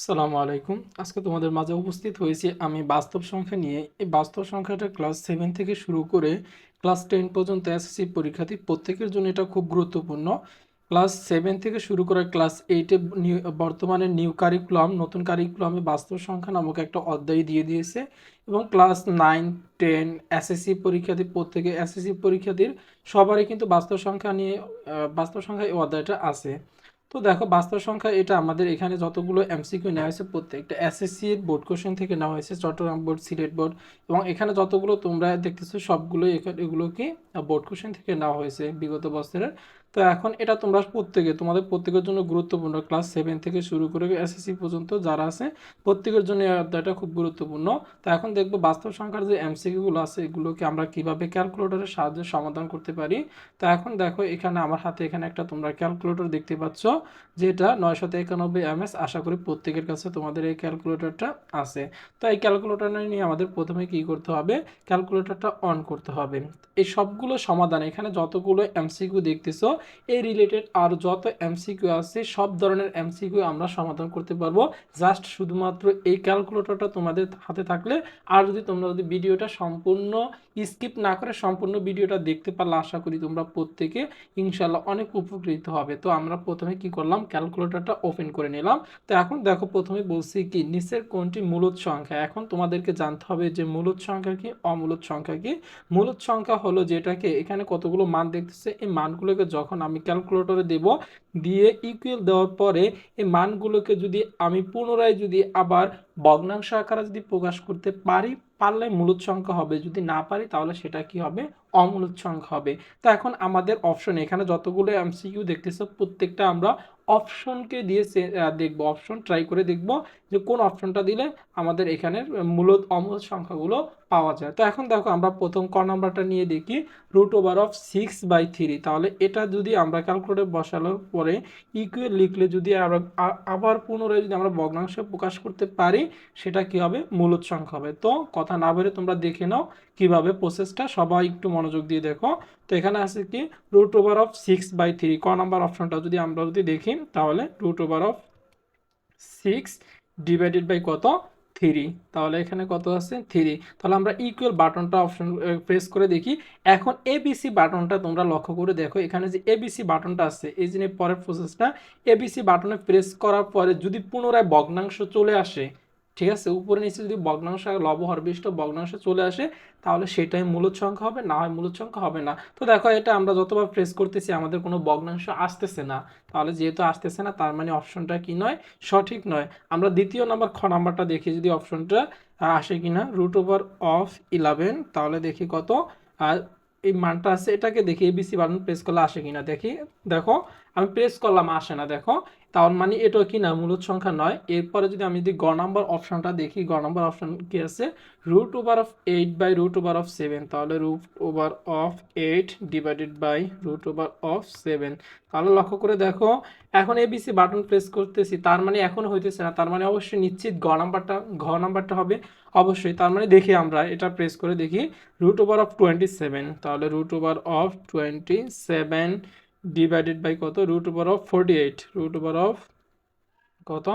আসসালামু আলাইকুম। আজকে তোমাদের মাঝে উপস্থিত হয়েছি আমি বাস্তব সংখ্যা নিয়ে। এই বাস্তব সংখ্যাটা ক্লাস 7 থেকে শুরু করে ক্লাস 10 পর্যন্ত এসএসসি পরীক্ষার্থী প্রত্যেকের জন্য এটা খুব গুরুত্বপূর্ণ। ক্লাস 7 থেকে শুরু করে ক্লাস 8 এ বর্তমানে নিউ কারিকুলাম, নতুন কারিকুলামে বাস্তব সংখ্যা নামক একটা অধ্যায় দিয়ে দিয়েছে এবং ক্লাস 9, 10 এসএসসি পরীক্ষার্থী প্রত্যেকে এসএসসি পরীক্ষার্থীর সবারই কিন্তু বাস্তব সংখ্যা নিয়ে বাস্তব সংখ্যা এই অধ্যায়টা আছে। তো দেখো বাস্তব সংখ্যা এটা আমাদের এখানে যতগুলো এমসিকিউ নেওয়া হয়েছে প্রত্যেকটা এসএসসি এর বোর্ড কোশ্চেন থেকে নেওয়া হয়েছে, চট্টগ্রাম বোর্ড, সিলেট বোর্ড এবং এখানে যতগুলো তোমরা দেখতেছো সবগুলো এগুলো কি বোর্ড কোশ্চেন থেকে নেওয়া হয়েছে বিগত বছরের। তো এখন এটা তোমরা তোমাদের প্রত্যেকের জন্য গুরুত্বপূর্ণ। ক্লাস 7 থেকে শুরু করে এসএসসি পর্যন্ত যারা আছে প্রত্যেকের জন্য এই অধ্যায়টা খুব গুরুত্বপূর্ণ। তো এখন দেখবো বাস্তব সংখ্যার যে এমসিকিউ গুলো আছে এগুলোকে আমরা কিভাবে ক্যালকুলেটরের সাহায্যে সমাধান করতে পারি। তো এখন দেখো এখানে আমার হাতে এখানে একটা তোমরা ক্যালকুলেটর দেখতে পাচ্ছ, যেটা 991 এমএস। আশা করি প্রত্যেকের কাছে তোমাদের এই ক্যালকুলেটরটা আছে। তো এই ক্যালকুলেটর নিয়ে আমাদের প্রথমে কি করতে হবে, ক্যালকুলেটরটা অন করতে হবে। এই সবগুলো সমাধান এখানে যতগুলো এমসিকিউ দেখতেছো এই রিলেটেড আর যত এমসিকিউ আছে সব ধরনের এমসিকিউ আমরা সমাধান করতে পারবো জাস্ট শুধুমাত্র এই ক্যালকুলেটরটা তোমাদের হাতে থাকলে। আর তোমরা যদি ভিডিওটা সম্পূর্ণ স্কিপ না করে সম্পূর্ণ ভিডিওটা দেখতে পারলে আশা করি তোমরা প্রত্যেকে ইনশাল্লাহ অনেক উপকৃত হবে। তো আমরা প্রথমে কি করলাম, ক্যালকুলেটরটা ওপেন করে নিলাম। তো এখন দেখো প্রথমে বলছি কি নিচের কোনটি মূলদ সংখ্যা। এখন তোমাদেরকে জানতে হবে যে মূলদ সংখ্যা কি, অমূলদ সংখ্যা কি। মূলদ সংখ্যা হলো যেটাকে এখানে কতগুলো মান দেখতেছে এই মানগুলোকে যখন আমি ক্যালকুলেটরে দেব, দিয়ে ইকুয়াল দেওয়ার পরে এই মানগুলোকে যদি আমি পুনরায় যদি আবার ভগ্নাংশ আকারে যদি প্রকাশ করতে পারলে মূলদ সংখ্যা হবে, যদি না পারি তাহলে সেটা কি হবে, অমূলদ সংখ্যা হবে। তো এখন আমাদের অপশন এখানে যতগুলো এমসিকিউ দেখতেছো প্রত্যেকটা আমরা অপশনকে দিয়ে দেখবো, অপশন ট্রাই করে দেখবো যে কোন অপশনটা দিলে আমাদের এখানের মূলদ অমূলদ সংখ্যাগুলো পাওয়া যায়। তো এখন দেখো আমরা প্রথম ক নাম্বারটা নিয়ে দেখি, √6/3। তাহলে এটা যদি আমরা ক্যালকুলেটরে বসানোর পরে ইকুয়াল লিখলে যদি আবার পুনরায় যদি আমরা ভগ্নাংশে প্রকাশ করতে পারি সেটা কি হবে, মূলদ সংখ্যা হবে। তো কথা না বলে তোমরা দেখে নাও কিভাবে প্রসেসটা, সবাই একটু মনোযোগ দিয়ে দেখো। তো এখানে আছে কি √6/3, ক নাম্বার অপশনটা যদি আমরা যদি দেখি তাহলে √6 কত, 3। তাহলে এখানে কত আছে, 3। তাহলে আমরা ইকুয়াল বাটনটা অপশন প্রেস করে দেখি। এখন এবিসি বাটনটা তোমরা লক্ষ্য করে দেখো, এখানে যে এবিসি বাটনটা আছে এই যে পরের প্রসেসটা, এবিসি বাটনে প্রেস করার পরে যদি পুনরায় ভগ্নাংশ চলে আসে, ঠিক আছে, উপরে নিচে যদি ভগ্নাংশ লবহরবিষ্ট ভগ্নাংশ চলে আসে তাহলে সেটাই মূলদ সংখ্যা হবে, না হয় মূলদ সংখ্যা হবে না। তো দেখো এটা আমরা যতবার প্রেস করতেছি আমাদের কোনো ভগ্নাংশ আসতেছে না, তাহলে যেহেতু আসতেছে না তার মানে অপশনটা কি নয়, সঠিক নয়। আমরা দ্বিতীয় নাম্বার খ নাম্বারটা দেখি যদি অপশনটা আসে কিনা, √11, তাহলে দেখি কত আর এই মানটা আছে, এটাকে দেখি এবিসি বাটন প্রেস করলে আসে কিনা দেখি। দেখো আমি প্রেস করলাম আসে না, দেখো তার মানে এটা কি না, মূলদ সংখ্যা নয়। এরপরে যদি আমি যদি গ নাম্বার অপশনটা দেখি, গ নাম্বার অপশন কি আছে, √8/√7। তাহলে √8/√7। তাহলে লক্ষ্য করে দেখো এখন এবিসি বাটন প্রেস করতেছি, তার মানে এখন হইতেছে না, তার মানে অবশ্যই নিশ্চিত ঘ নাম্বারটা হবে অবশ্যই। তার মানে দেখি আমরা এটা প্রেস করে দেখি, √27। তাহলে √27 কত, √48, কত,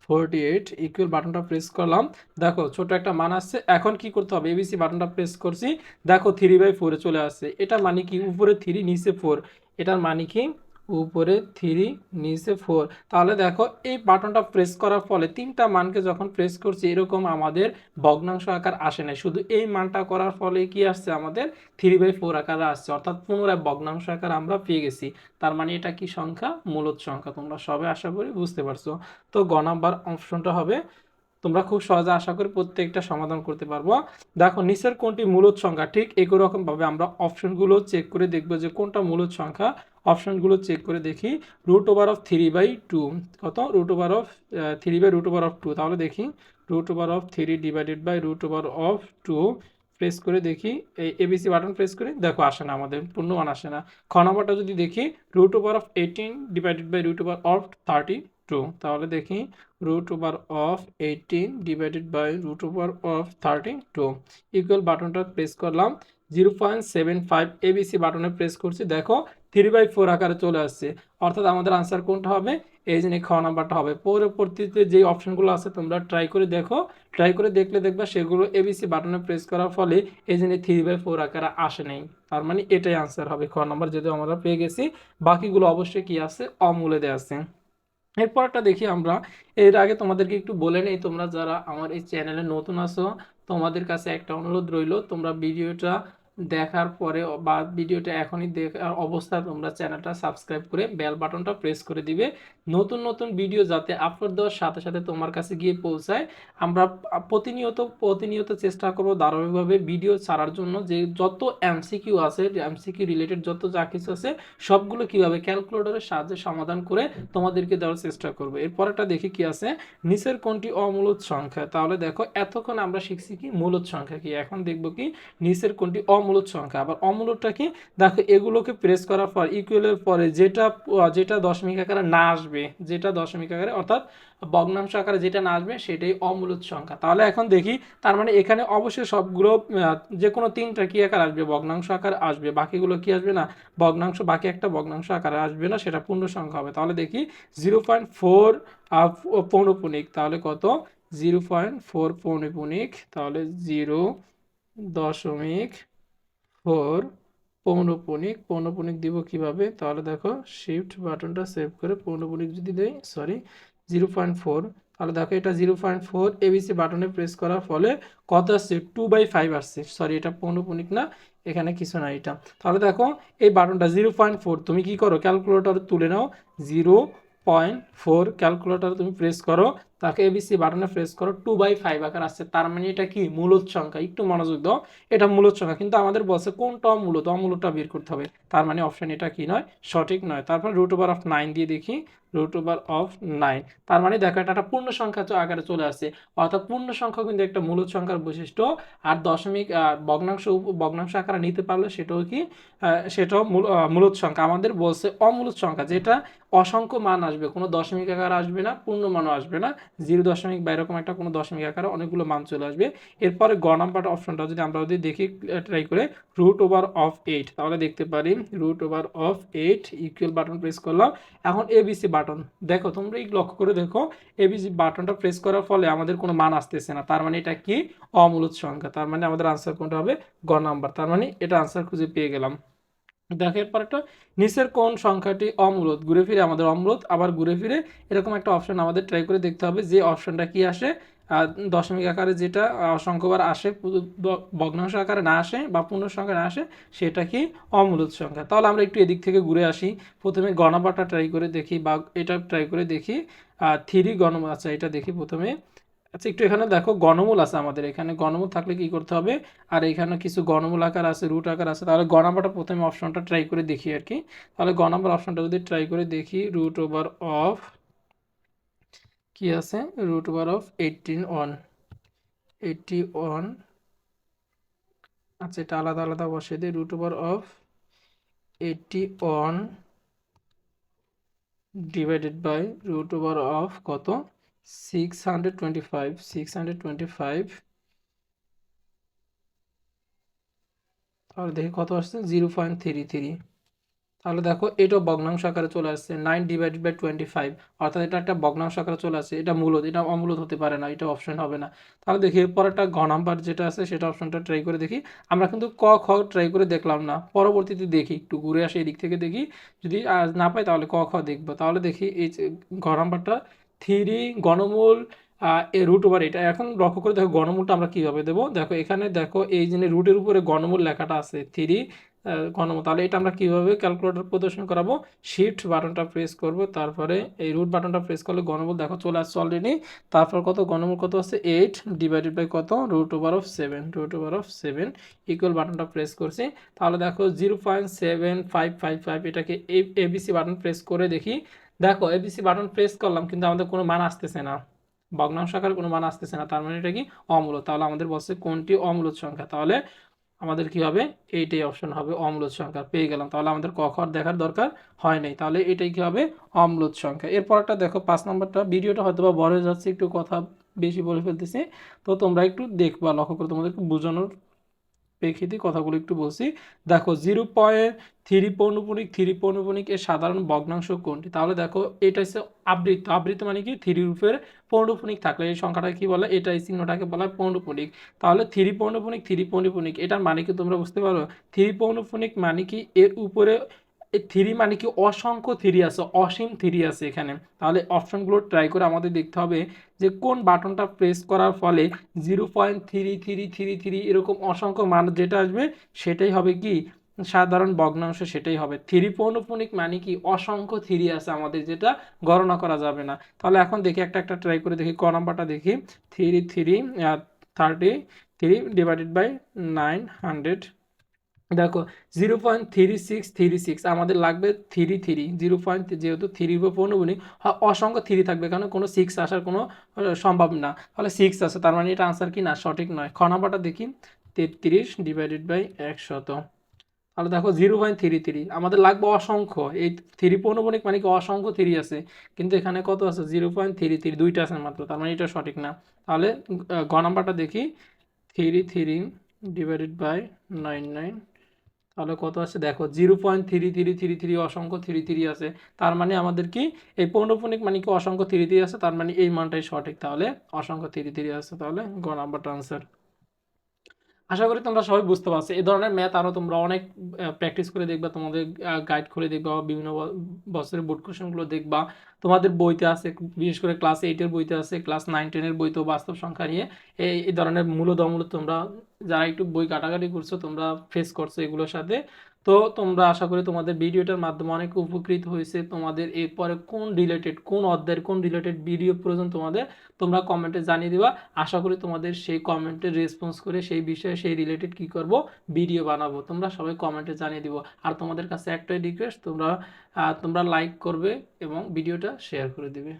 48 ইকুয়াল বাটনটা প্রেস করলাম। দেখো ছোট একটা মান আসছে। এখন কি করতে হবে, এবিসি বাটনটা প্রেস করছি, দেখো 3/4 চলে আসছে। এটা মানে কি উপরে 3 নিচে 4, এটার মানে কি উপরে 3 নিচে 4। তাহলে দেখো এই বাটনটা প্রেস করার ফলে তিনটা মানকে যখন প্রেস করছি এরকম আমাদের ভগ্নাংশ আকার আসে না, শুধু এই মানটা করার ফলে কি আসছে আমাদের 3/4 আকারে আসছে, অর্থাৎ পুনরায় ভগ্নাংশ আকার আমরা পেয়ে গেছি। তার মানে এটা কি সংখ্যা, মূলদ সংখ্যা। তোমরা সবাই আশা করি বুঝতে পারছো। তো গ নাম্বার অপশনটা হবে, তোমরা খুব সহজে আশা করি প্রত্যেকটা সমাধান করতে পারবো। দেখো নিচের কোনটি মূলদ সংখ্যা, ঠিক একই রকম ভাবে আমরা অপশনগুলো চেক করে দেখবো যে কোনটা মূলদ সংখ্যা। অপশনগুলো চেক করে দেখি, √3/2 কত, √3/2। তাহলে দেখি √3 / √2 প্রেস করে দেখি, এই এবিসি বাটন প্রেস করে দেখো আসে না, আমাদের পূর্ণমান আসে না। খ নম্বরটা যদি দেখি, √18 / √32। তাহলে দেখি √18 / √32 ইকুয়াল বাটনটা প্রেস করলাম, 0.75 এবিসি বাটনে প্রেস করছি, দেখো 3/4 আকারে চলে আসছে, অর্থাৎ আমাদের আনসার কোনটা হবে? এই যে খ নাম্বারটা হবে। পরবর্তীতে যে অপশনগুলো আছে তোমরা ট্রাই করে দেখো, ট্রাই করে দেখলে দেখবা সেগুলো এবিসি বাটনে প্রেস করার ফলে এই যে 3/4 আকারে আসে নেই, তার মানে এটাই আনসার হবে খ নাম্বার, যেহেতু আমরা পেয়ে গেছি। বাকিগুলো অবশ্যই কি আছে? অমূলে দেওয়া আছে। এরপরটা দেখি আমরা। এর আগে তোমাদেরকে একটু বলে নেই, তোমরা যারা আমার এই চ্যানেলে নতুন আছো তোমাদের কাছে একটা অনুরোধ রইল, তোমরা ভিডিওটা দেখার পরে বা ভিডিওটা এখনই দেখার অবস্থায় তোমরা চ্যানেলটা সাবস্ক্রাইব করে বেল বাটনটা প্রেস করে দিবে, নতুন নতুন ভিডিও যাতে আপলোড দেওয়ার সাথে সাথে তোমার কাছে গিয়ে পৌঁছায়। আমরা প্রতিনিয়ত প্রতিনিয়ত চেষ্টা করবো ধারাবাহিকভাবে ভিডিও ছাড়ার জন্য, যে যত এমসিকিউ আছে, এমসিকিউ রিলেটেড যত যা কিছু আছে সবগুলো কিভাবে ক্যালকুলেটরের সাহায্যে সমাধান করে তোমাদেরকে দেওয়ার চেষ্টা করবো। এরপরটা দেখি কি আছে, নিচের কোনটি অমূলদ সংখ্যা? তাহলে দেখো এতক্ষণ আমরা শিখছি কি মূলদ সংখ্যা কি, এখন দেখবো কি নিচের কোনটি অমূলদ সংখ্যা। আবার অমূলদটা কি? দেখো এগুলোকে প্রেস করার পর ইকুয়ালের পরে যেটা যেটা দশমিক আকারে না আসবে, যেটা দশমিক আকারে অর্থাৎ ভগ্নাংশ আকারে যেটা না আসবে সেটাই অমূলদ সংখ্যা। তাহলে এখন দেখি, তার মানে এখানে অবশ্যই সবগুলো যে কোনো তিনটা কি আকার আসবে? ভগ্নাংশ আকার আসবে, বাকিগুলো কি আসবে না? ভগ্নাংশ, বাকি একটা ভগ্নাংশ আকারে আসবে না, সেটা পূর্ণ সংখ্যা হবে। তাহলে দেখি 0.4 পৌনপুণিক, তাহলে কত? 0.4 পৌনপুণিক, তাহলে 0.4 পৌনপুণিক। পৌনপুণিক দিব কিভাবে? তাহলে দেখো শিফট বাটনটা সেভ করে পৌনপুণিক যদি দেই, সরি 0.4, তাহলে দেখো এটা 0.4 এবিসি বাটনে প্রেস করার ফলে কত আসছে? 2/5 আসছে। সরি, এটা পৌনপুণিক না, এখানে কিছু না এটা। তাহলে দেখো এই বাটনটা 0.4, তুমি কি করো? ক্যালকুলেটর তুলে নাও, 0.4 ক্যালকুলেটর তুমি প্রেস করো, তাকে এবিসি বাটনে প্রেস করো, 2/5 আকার আসছে। তার মানে এটা কি মূলদ সংখ্যা? একটু মনোযোগ দাও, এটা মূলদ সংখ্যা, কিন্তু আমাদের বলছে কোনটা অমূলদ, অমূলদটা বের করতে হবে। তার মানে অপশন এটা কি নয়? সঠিক নয়। তারপর √9 দিয়ে দেখি, √9, তার মানে দেখো এটা একটা পূর্ণ সংখ্যা আকারে চলে আসছে, অর্থাৎ পূর্ণ সংখ্যা কিন্তু একটা মূলদ সংখ্যার বৈশিষ্ট্য। আর দশমিক ভগ্নাংশ ভগ্নাংশ আকারে নিতে পারলে সেটাও কি সেটাও মূলদ সংখ্যা। আমাদের বলছে অমূলদ সংখ্যা, যেটা অসংখ্য মান আসবে, কোনো দশমিক আকার আসবে না, পূর্ণ মানও আসবে না, 0 দশমিক বা এরকম একটা কোনো দশমিক আকারে অনেকগুলো মান চলে আসবে। এরপরে গ নাম্বার অপশনটা যদি আমরা যদি দেখি ট্রাই করে, √8, তাহলে দেখতে পারি √8 ইকুয়াল বাটন প্রেস করলাম। এখন এবিসি বাটন দেখো, তোমরা এই লক্ষ্য করে দেখো, এবিসি বাটনটা প্রেস করার ফলে আমাদের কোনো মান আসতেছে না, তার মানে এটা কি অমূলদ সংখ্যা। তার মানে আমাদের আনসার কোনটা হবে? গ নাম্বার। তার মানে এটা আনসার খুঁজে পেয়ে গেলাম। দেখো এরপর একটা, নিচের কোন সংখ্যাটি অমূলদ? ঘুরে ফিরে আমাদের অমূলদ, আবার ঘুরে ফিরে এরকম একটা অপশন আমাদের ট্রাই করে দেখতে হবে, যে অপশনটা কি আসে দশমিক আকারে যেটা অসংখ্যবার আসে, ভগ্নাংশ আকারে না আসে বা পূর্ণ সংখ্যা না আসে, সেটা কি অমূলদ সংখ্যা। তাহলে আমরা একটু এদিক থেকে ঘুরে আসি, প্রথমে গণবাটা ট্রাই করে দেখি বা এটা ট্রাই করে দেখি, 3 গণম, আচ্ছা এটা দেখি প্রথমে। আচ্ছা একটু এখানে দেখো গণমূল আছে আমাদের, এখানে গণমূল থাকলে কি করতে হবে? আর এখানে কিছু গণমূল আকার আছে, রুট আকার আছে, তাহলে গ নাম্বারটা প্রথমে অপশনটা ট্রাই করে দেখি আর কি। তাহলে গ নাম্বার অপশনটা যদি ট্রাই করে দেখি, √অফ কি আছে? √অফ 81, আচ্ছা এটা আলাদা আলাদা বসিয়ে দিই, √অফ 81 ডিভাইডেড বাই √অফ কত? 625, তাহলে দেখি কত আসছে? 0.33। তাহলে দেখো এটাও ভগ্নাংশ আকারে চলে আসছে, 9/25, অর্থাৎ এটা একটা ভগ্নাংশ আকারে চলে আসছে। এটা মূলদ, এটা অমূলদ হতে পারে না, এটা অপশন হবে না। তাহলে দেখি এরপর একটা ঘ নাম্বার যেটা আছে সেটা অপশনটা ট্রাই করে দেখি। আমরা কিন্তু ক খ ট্রাই করে দেখলাম না, পরবর্তীতে দেখি, একটু ঘুরে আসে এদিক থেকে দেখি, যদি না পাই তাহলে ক খ দেখবো। তাহলে দেখি এই যে ঘ নাম্বারটা 3 গণমূল √, এটা এখন লক্ষ্য করে দেখো গণমূলটা আমরা কিভাবে দেবো। দেখো এখানে দেখো এই যে রুটের উপরে গণমূল লেখাটা আছে 3 ঘনমূল, তাহলে এটা আমরা কিভাবে ক্যালকুলেটর প্রদর্শন করাবো? শিফট বাটনটা প্রেস করব, তারপরে এই রুট বাটনটা প্রেস করলে ঘনমূল দেখো চলে আসছে অলরেডি। তারপর কত ঘনমূল কত আছে? 8 ডিভাইডেড বাই কত? √7 ইকুয়াল বাটনটা প্রেস করছি। তাহলে দেখো 0.7555, এটাকে এবিসি বাটন প্রেস করে দেখি। দেখো এবিসি বাটন প্রেস করলাম কিন্তু আমাদের কোনো মান আসতেছে না, ভগ্নাংশ আকারে কোনো মান আসতেছে না, তার মানে এটা কি অমূলদ। তাহলে আমাদের বলছে কোনটি অমূলদ সংখ্যা, তাহলে আমাদের কি হবে? এইটাই অপশন হবে অম্লজ সংখ্যা, পেয়ে গেলাম। তাহলে আমাদের ক খ দেখার দরকার হয় নাই, তাহলে এটাই কি হবে? অম্লজ সংখ্যা। এরপর একটা দেখো 5 নম্বরটা, ভিডিওটা হয়তো বা বড় হয়ে যাচ্ছে, একটু কথা বেশি বলে ফেলতেছি, তো তোমরা একটু দেখবা, লক্ষ্য করে তোমাদেরকে বোঝানোর প্রেক্ষিতে কথাগুলো একটু বলছি। দেখো 0.3 পৌনঃপুনিক 3 পৌনঃপুনিক এর সাধারণ ভগ্নাংশ কোনটি? তাহলে দেখো এটা হচ্ছে আবৃত্ত। আবৃত্ত মানে কি 3 এর উপরে পৌনঃপুনিক থাকলে এই সংখ্যাটা কি বলে, এটা এই চিহ্নটাকে বলা হয় পৌনঃপুনিক। তাহলে 3 পৌনঃপুনিক 3 পৌনঃপুনিক এটার মানে কি তোমরা বুঝতে পারো? 3 পৌনঃপুনিক মানে কি এর উপরে এই 3 মানে কি অসংখ্য 3 আছে, অসীম 3 আছে এখানে। তাহলে অপশনগুলো ট্রাই করে আমাদের দেখতে হবে যে কোন বাটনটা প্রেস করার ফলে 0.3333 এরকম অসংখ্য মান যেটা আসবে সেটাই হবে কি সাধারণ ভগ্নাংশ, সেটাই হবে। 3 পৌনঃপুনিক মানে কি অসংখ্য 3 আছে আমাদের, যেটা গণনা করা যাবে না। তাহলে এখন দেখি একটা একটা ট্রাই করে দেখি। ক নাম্বারটা দেখি 33 ডিভাইডেড বাই 900। দেখো 0.3636 আমাদের লাগবে 33 যেহেতু 3 উপর পৌনঃপুনিক অসংখ্য 3 থাকবে, কারণ কোনো 6 আসার কোনো সম্ভব না। তাহলে 6 আছে, তার মানে এটা আনসার কি না, সঠিক নয়। খ নাম্বারটা দেখি 33 ডিভাইডেড বাই 100। তাহলে দেখো 0.33 আমাদের লাগবে অসংখ্য, এই 3 পৌনঃপুনিক মানে কি অসংখ্য 3 আছে, কিন্তু এখানে কত আছে 0.33, দুইটা আছে মাত্র, তার মানে এটা সঠিক না। তাহলে গ নাম্বারটা দেখি 33 ডিভাইডেড বাই 99। তাহলে কত আছে দেখো 0.3333 অসংখ্য 33 আছে, তার মানে আমাদের কি এই পৌনঃপুনিক মানে কি অসংখ্য 33 আছে, তার মানে এই মানটাই সঠিক। তাহলে অসংখ্য 33 আছে, তাহলে গ নাম্বারটা আনসার। আশা করি তোমরা সবাই বুঝতে পারছো। এই ধরনের ম্যাথ আরও তোমরা অনেক প্র্যাকটিস করে দেখবা, তোমাদের গাইড করে দেখবা, বিভিন্ন বছরের বোর্ড কোশ্চেনগুলো দেখবা। তোমাদের বইতে আছে, বিশেষ করে ক্লাস 8-এর বইতে আছে, ক্লাস 9-10-এর বইতেও বাস্তব সংখ্যা নিয়ে এই ধরনের মূলদ অমূলদ তোমরা যারা একটু বই কাটাকাটি করছো তোমরা ফেস করছো এগুলোর সাথে। তো তোমরা আশা করি তোমাদের ভিডিওটার মাধ্যমে অনেক উপকৃত হয়েছে। তোমাদের এরপরে কোন রিলেটেড, কোন অধ্যায়ের কোন রিলেটেড ভিডিও প্রয়োজন তোমাদের, তোমরা কমেন্টে জানিয়ে দিবা। আশা করি তোমাদের সেই কমেন্টে রেসপন্স করে সেই বিষয়ে সেই রিলেটেড কি করব ভিডিও বানাবো। তোমরা সবাই কমেন্টে জানিয়ে দিব। আর তোমাদের কাছে একটাই রিকোয়েস্ট, তোমরা লাইক করবে এবং ভিডিওটা শেয়ার করে দিবে।